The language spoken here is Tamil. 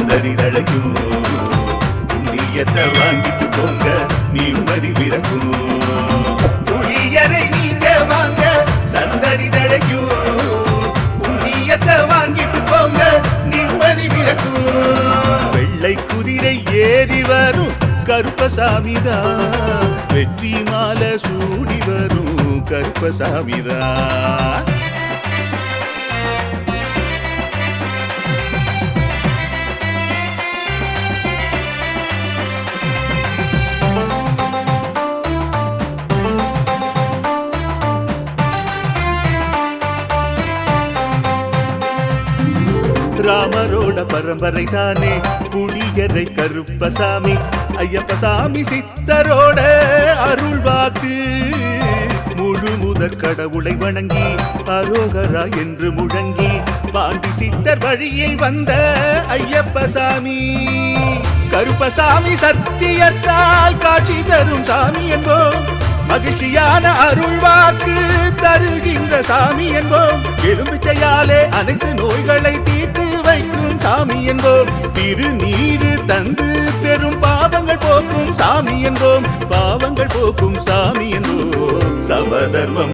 சந்தரிதழைக்கும் புண்ணியத்தை வாங்கிட்டு போங்க நிம்மதி பிறக்கும். புளியரை நீங்க வாங்க சந்தரிதழைக்கும் புண்ணியத்தை வாங்கிட்டு போங்க நிம்மதி பிறக்கும். வெள்ளை குதிரை ஏறி வரும் கருப்பசாமிதான் வெற்றி மாலை சூடி வரும் கருப்பசாமிதான். ராமரோட பரம்பரை தானே புளியரை கருப்பசாமி ஐயப்பசாமி சித்தரோட அருள்வாக்கு. முழு முதற் கடவுளை வணங்கி அரோகரா என்று முழங்கி பாண்டி சித்தர் வழியில் வந்த ஐயப்பசாமி. கருப்பசாமி சத்தியத்தால் காட்சி தரும் சாமி என்போம். மகிழ்ச்சியான அருள்வாக்கு தருகின்ற சாமி என்போம். எலும்பிச்சையாலே அனைத்து நோய்களை தீர்த்து வைக்கும் சாமி என்போம். திருநீரு தந்து பெரும் பாவங்கள் போக்கும் சாமி என்போம். பாவங்கள் போக்கும் சாமி என்போம். சமதர்மம்